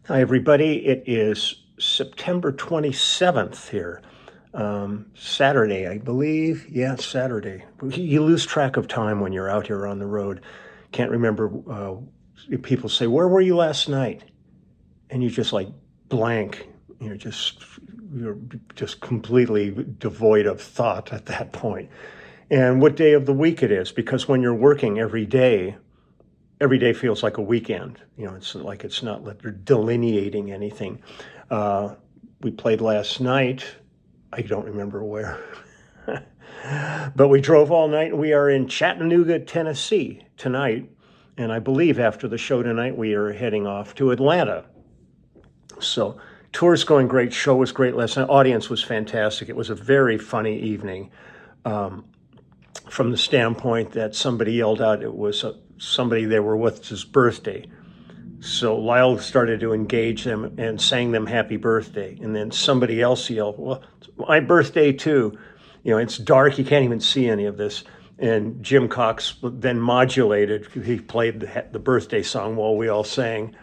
Hi, everybody. It is September 27th here. Saturday, I believe. Yeah, Saturday. You lose track of time when you're out here on the road. Can't remember. People say, "Where were you last night?" And you just like blank. You're just completely devoid of thought at that point. And what day of the week it is, because when you're working every day feels like a weekend. It's like it's not like they're delineating anything. We played last night. I don't remember where, but we drove all night. We are in Chattanooga, Tennessee tonight. And I believe after the show tonight, we are heading off to Atlanta. So tour's going great. Show was great last night. Audience was fantastic. It was a very funny evening. From the standpoint that somebody yelled out it was somebody they were with's birthday. So Lyle started to engage them and sang them happy birthday. And then somebody else yelled, "Well, it's my birthday too." It's dark. You can't even see any of this. And Jim Cox then modulated. He played the birthday song while we all sang.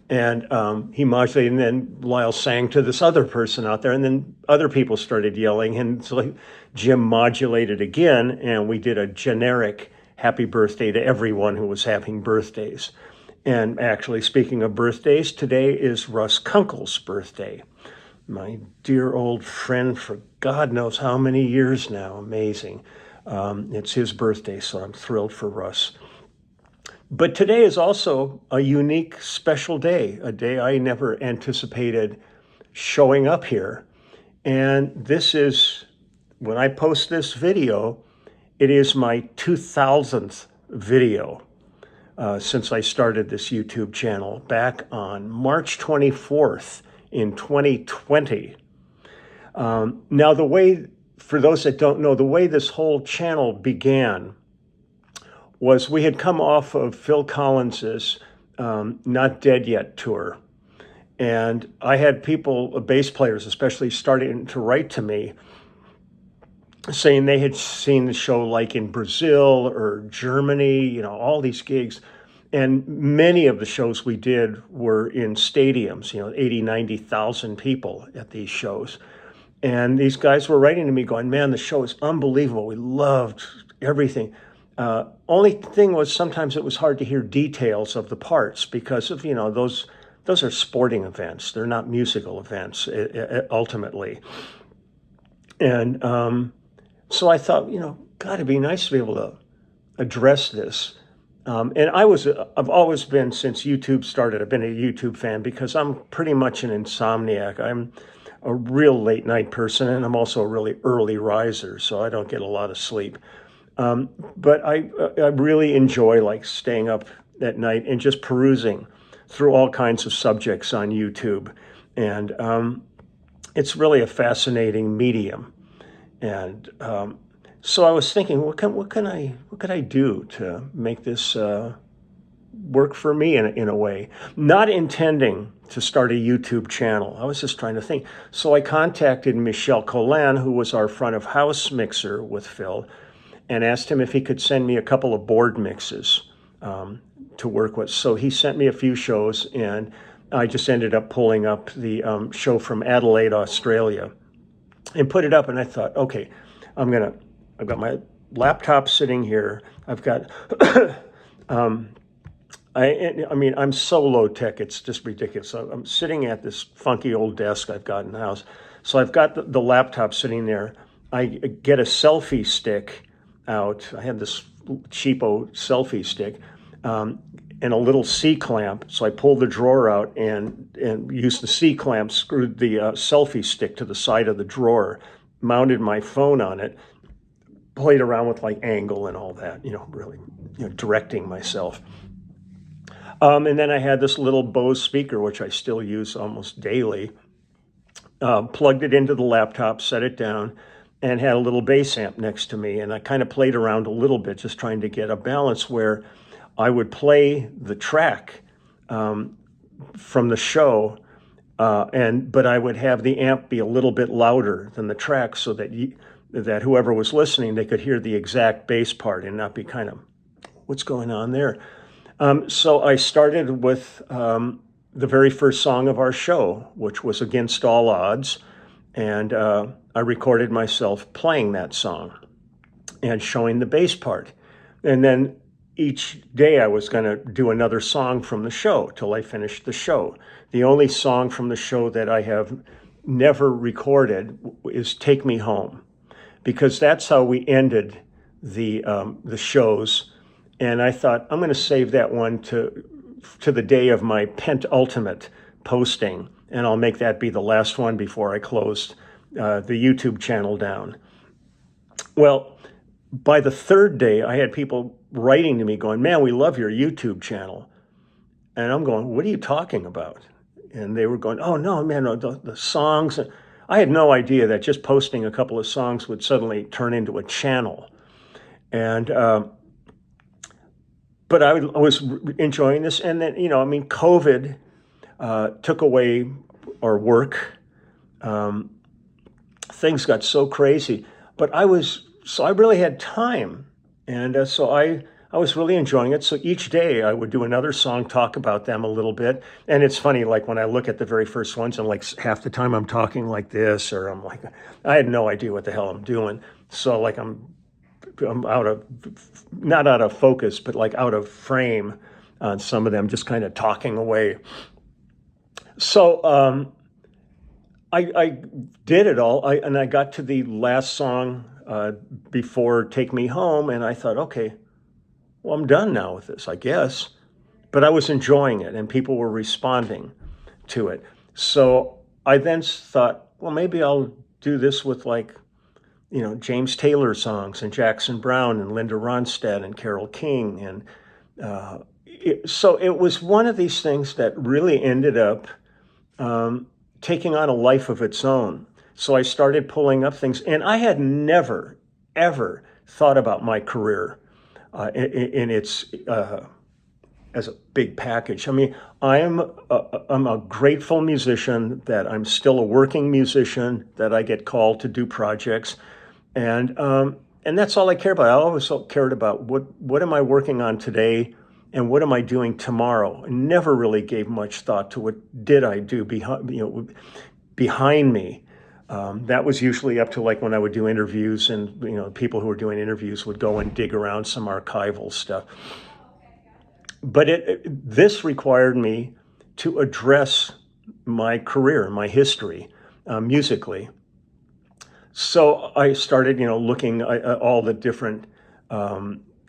And he modulated, and then Lyle sang to this other person out there, and then other people started yelling, and so Jim modulated again, and we did a generic happy birthday to everyone who was having birthdays. And actually, speaking of birthdays, today is Russ Kunkel's birthday. My dear old friend for God knows how many years now. Amazing. It's his birthday, so I'm thrilled for Russ. But today is also a unique, special day, a day I never anticipated showing up here. And this is, when I post this video, it is my 2000th video since I started this YouTube channel back on March 24th in 2020. Now, for those that don't know, the way this whole channel began was we had come off of Phil Collins's Not Dead Yet tour. And I had people, bass players especially, starting to write to me saying they had seen the show like in Brazil or Germany, all these gigs. And many of the shows we did were in stadiums, 80, 90,000 people at these shows. And these guys were writing to me going, "Man, the show is unbelievable. We loved everything." Only thing was sometimes it was hard to hear details of the parts because of, those are sporting events. They're not musical events ultimately. And so I thought, God, it'd be nice to be able to address this. And I've always been, since YouTube started, I've been a YouTube fan because I'm pretty much an insomniac. I'm a real late night person, and I'm also a really early riser, so I don't get a lot of sleep. But I really enjoy staying up at night and just perusing through all kinds of subjects on YouTube. And it's really a fascinating medium. And so I was thinking, what could I do to make this work for me in a way? Not intending to start a YouTube channel. I was just trying to think. So I contacted Michel Collin, who was our front of house mixer with Phil, and asked him if he could send me a couple of board mixes to work with. So he sent me a few shows, and I just ended up pulling up the show from Adelaide, Australia, and put it up. And I thought, okay, I've got my laptop sitting here. I've got, I'm so low tech, it's just ridiculous. So I'm sitting at this funky old desk I've got in the house. So I've got the laptop sitting there. I get a selfie stick out. I had this cheapo selfie stick and a little C-clamp. So I pulled the drawer out and used the C-clamp, screwed the selfie stick to the side of the drawer, mounted my phone on it, played around with angle and all that, really directing myself. And then I had this little Bose speaker, which I still use almost daily, plugged it into the laptop, set it down, and had a little bass amp next to me. And I kind of played around a little bit, just trying to get a balance where I would play the track from the show, but I would have the amp be a little bit louder than the track so that whoever was listening, they could hear the exact bass part and not be kind of, what's going on there? So I started with the very first song of our show, which was Against All Odds. And I recorded myself playing that song and showing the bass part. And then each day I was going to do another song from the show till I finished the show. The only song from the show that I have never recorded is Take Me Home, because that's how we ended the shows. And I thought, I'm going to save that one to the day of my penultimate posting, and I'll make that be the last one before I closed the YouTube channel down. Well, by the third day, I had people writing to me going, man, we love your YouTube channel. And I'm going, what are you talking about? And they were going, oh, no, man, no, the songs. I had no idea that just posting a couple of songs would suddenly turn into a channel. And but I was enjoying this. And then, COVID took away our work. Things got so crazy. But I really had time. And so I was really enjoying it. So each day I would do another song, talk about them a little bit. And it's funny, like when I look at the very first ones, and like half the time I'm talking like this, or I'm like, I had no idea what the hell I'm doing. So like I'm not out of focus, but like out of frame on some of them, just kind of talking away. So I did it all. And I got to the last song before Take Me Home, and I thought, okay, well, I'm done now with this, I guess. But I was enjoying it, and people were responding to it. So I then thought, well, maybe I'll do this with James Taylor songs and Jackson Browne and Linda Ronstadt and Carole King. And so it was one of these things that really ended up taking on a life of its own. So I started pulling up things, and I had never, ever thought about my career in its as a big package. I mean, I'm a grateful musician that I'm still a working musician, that I get called to do projects, and that's all I care about. I always cared about what am I working on today, and what am I doing tomorrow. I never really gave much thought to what did I do behind me. That was usually up to like when I would do interviews, and people who were doing interviews would go and dig around some archival stuff. But this required me to address my career, my history, musically. So I started, looking at all the different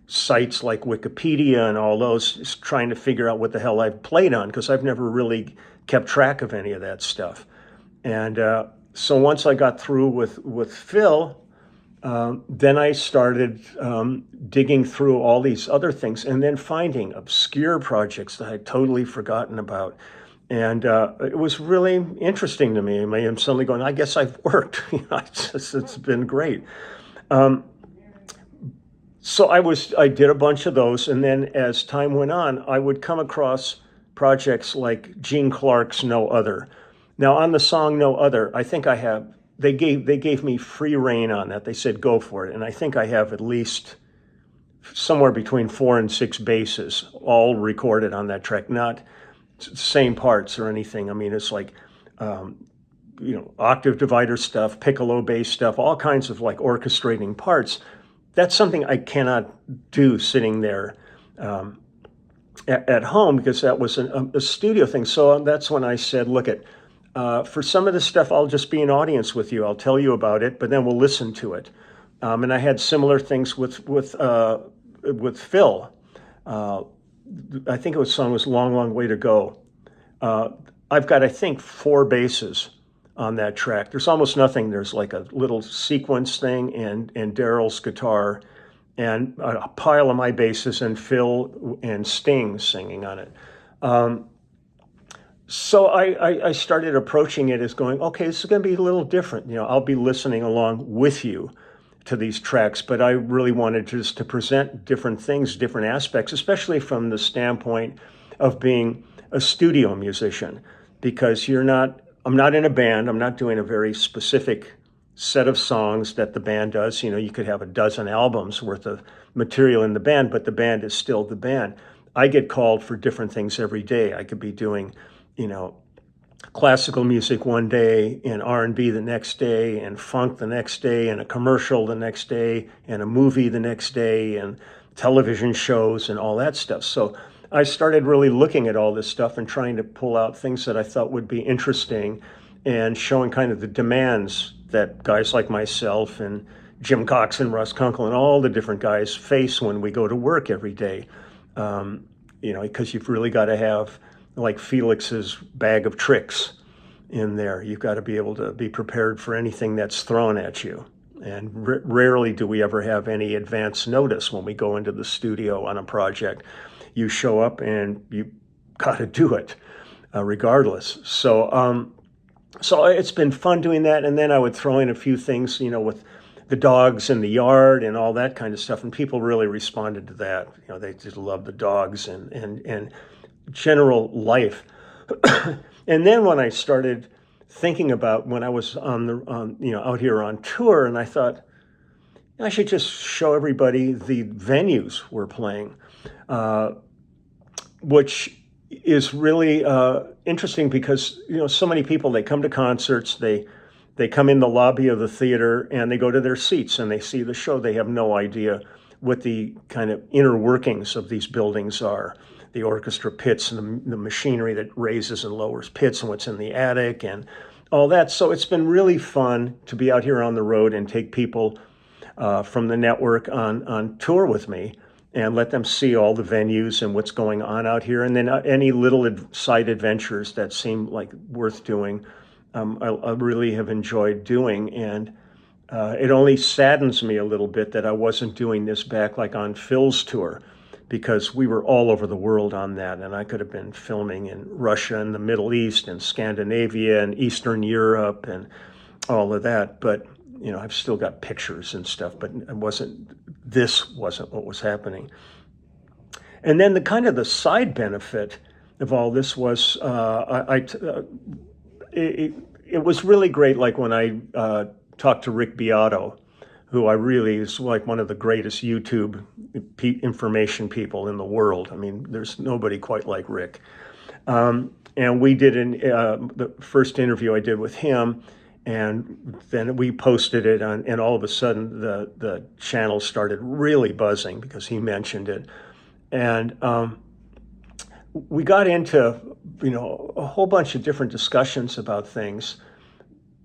sites like Wikipedia and all those, trying to figure out what the hell I've played on, because I've never really kept track of any of that stuff. And so once I got through with Phil, then I started digging through all these other things, and then finding obscure projects that I'd totally forgotten about. And it was really interesting to me. I'm suddenly going, I guess I've worked. It's been great. So I did a bunch of those, and then as time went on, I would come across projects like Gene Clark's No Other. Now on the song No Other, I think they gave me free rein on that. They said, go for it. And I think I have at least somewhere between 4 and 6 basses all recorded on that track, not same parts or anything. I mean, it's like, octave divider stuff, piccolo bass stuff, all kinds of like orchestrating parts. That's something I cannot do sitting there at home, because that was a studio thing. So that's when I said, look, for some of this stuff, I'll just be an audience with you. I'll tell you about it, but then we'll listen to it. And I had similar things with Phil. I think the song was Long, Long Way to Go. I've got, I think, 4 basses on that track. There's almost nothing. There's like a little sequence thing and Daryl's guitar and a pile of my basses and Phil and Sting singing on it. So I started approaching it as going, okay, this is going to be a little different. I'll be listening along with you to these tracks, but I really wanted just to present different things, different aspects, especially from the standpoint of being a studio musician, because I'm not in a band. I'm not doing a very specific set of songs that the band does. You could have a dozen albums worth of material in the band, but the band is still the band. I get called for different things every day. I could be doing you know, classical music one day and R&B the next day and funk the next day and a commercial the next day and a movie the next day and television shows and all that stuff. So I started really looking at all this stuff and trying to pull out things that I thought would be interesting and showing kind of the demands that guys like myself and Jim Cox and Russ Kunkel and all the different guys face when we go to work every day. Because you've really got to have like Felix's bag of tricks in there. You've got to be able to be prepared for anything that's thrown at you. And rarely do we ever have any advance notice when we go into the studio on a project. You show up and you got to do it regardless. So it's been fun doing that. And then I would throw in a few things, with the dogs in the yard and all that kind of stuff. And people really responded to that. They just love the dogs and general life. And then when I started thinking about when I was out here on tour, and I thought I should just show everybody the venues we're playing, which is really interesting because so many people, they come to concerts, they come in the lobby of the theater and they go to their seats and they see the show. They have no idea what the kind of inner workings of these buildings are. The orchestra pits and the machinery that raises and lowers pits and what's in the attic and all that. So it's been really fun to be out here on the road and take people from the network on tour with me and let them see all the venues and what's going on out here. And then any little side adventures that seem like worth doing, I really have enjoyed doing. And it only saddens me a little bit that I wasn't doing this back like on Phil's tour, because we were all over the world on that, and I could have been filming in Russia and the Middle East and Scandinavia and Eastern Europe and all of that. But I've still got pictures and stuff, but this wasn't what was happening. And then the side benefit of all this was it was really great. Like when I talked to Rick Beato, who I really is like one of the greatest YouTube information people in the world. I mean, there's nobody quite like Rick. And we did the first interview I did with him, and then we posted it on, and all of a sudden the channel started really buzzing because he mentioned it. And we got into, a whole bunch of different discussions about things,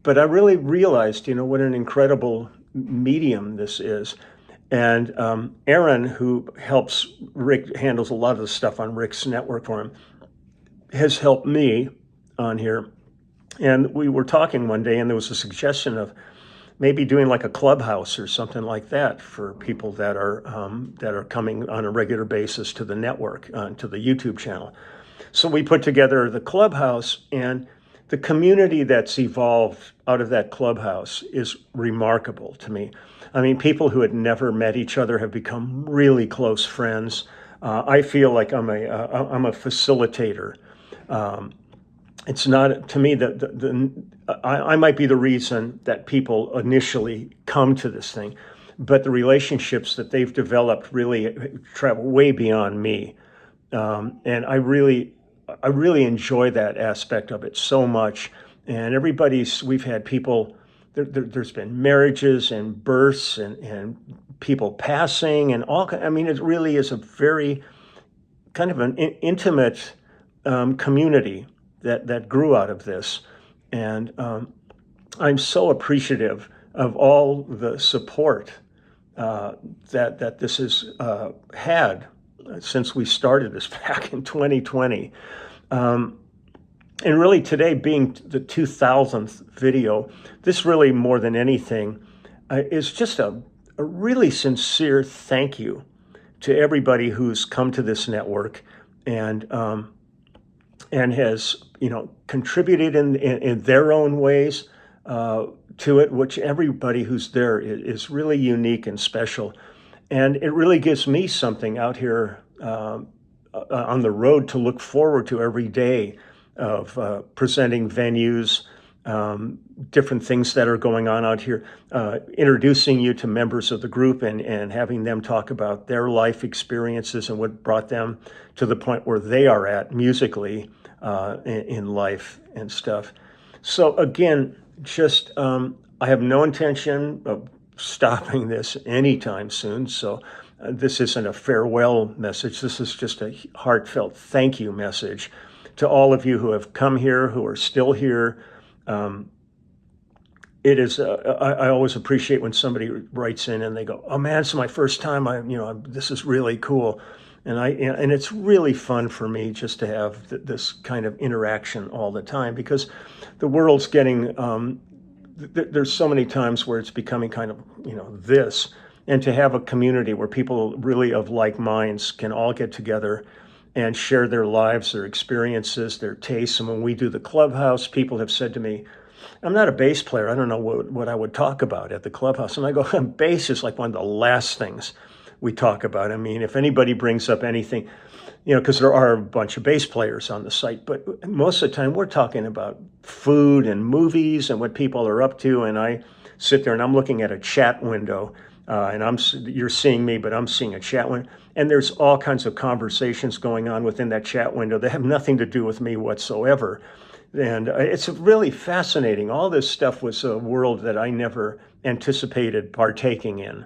but I really realized, what an incredible medium this is. And Aaron, who helps Rick, handles a lot of the stuff on Rick's network for him, has helped me on here. And we were talking one day and there was a suggestion of maybe doing like a clubhouse or something like that for people that are coming on a regular basis to the network, to the YouTube channel. So we put together the clubhouse, and the community that's evolved out of that clubhouse is remarkable to me. I mean, people who had never met each other have become really close friends. I feel like I'm a facilitator. It's not, to me, I might be the reason that people initially come to this thing, but the relationships that they've developed really travel way beyond me. And I really enjoy that aspect of it so much. And we've had people, there's been marriages and births and people passing and all. I mean, it really is a very kind of an intimate community that grew out of this. And I'm so appreciative of all the support that this has had since we started this back in 2020. And really today being the 2000th video, this really more than anything is just a really sincere thank you to everybody who's come to this network and has contributed in their own ways to it, which everybody who's there is really unique and special. And it really gives me something out here on the road to look forward to every day of presenting venues, different things that are going on out here, introducing you to members of the group and having them talk about their life experiences and what brought them to the point where they are at musically. in life and stuff. So again, just I have no intention of stopping this anytime soon. So this isn't a farewell message. This is just a heartfelt thank you message to all of you who have come here, who are still here. It is. I always appreciate when somebody writes in and they go, "Oh man, it's my first time. This is really cool," and it's really fun for me just to have this kind of interaction all the time, because the world's getting. There's so many times where it's becoming kind of this, and to have a community where people really of like minds can all get together and share their lives, their experiences, their tastes. And when we do the clubhouse, people have said to me, I'm not a bass player. I don't know what I would talk about at the clubhouse. And I go, bass is like one of the last things we talk about. I mean, if anybody brings up anything, because there are a bunch of bass players on the site, but most of the time we're talking about food and movies and what people are up to. And I sit there and I'm looking at a chat window, and you're seeing me, but I'm seeing a chat window. And there's all kinds of conversations going on within that chat window that have nothing to do with me whatsoever. And it's really fascinating. All this stuff was a world that I never anticipated partaking in.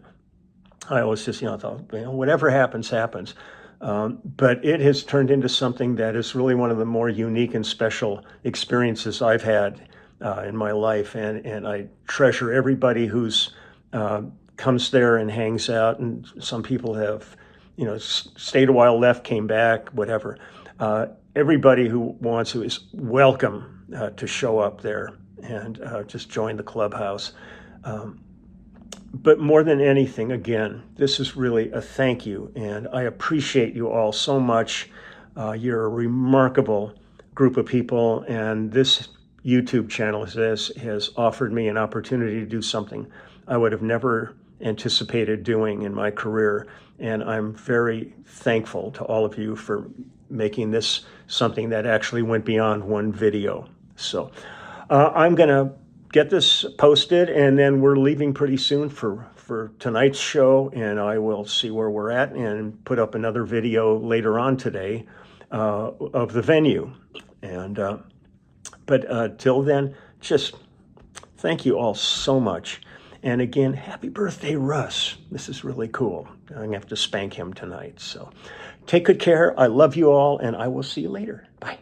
I always just, thought, whatever happens, happens. But it has turned into something that is really one of the more unique and special experiences I've had in my life. And I treasure everybody who's comes there and hangs out. And some people have, stayed a while, left, came back, whatever. Everybody who wants to is welcome to show up there and just join the clubhouse. But more than anything, again, this is really a thank you, and I appreciate you all so much. You're a remarkable group of people, and this YouTube channel has offered me an opportunity to do something I would have never anticipated doing in my career, and I'm very thankful to all of you for making this something that actually went beyond one video. So I'm going to get this posted, and then we're leaving pretty soon for tonight's show, and I will see where we're at and put up another video later on today of the venue. And but till then, just thank you all so much. And again, happy birthday, Russ. This is really cool. I'm going to have to spank him tonight. So take good care. I love you all, and I will see you later. Bye.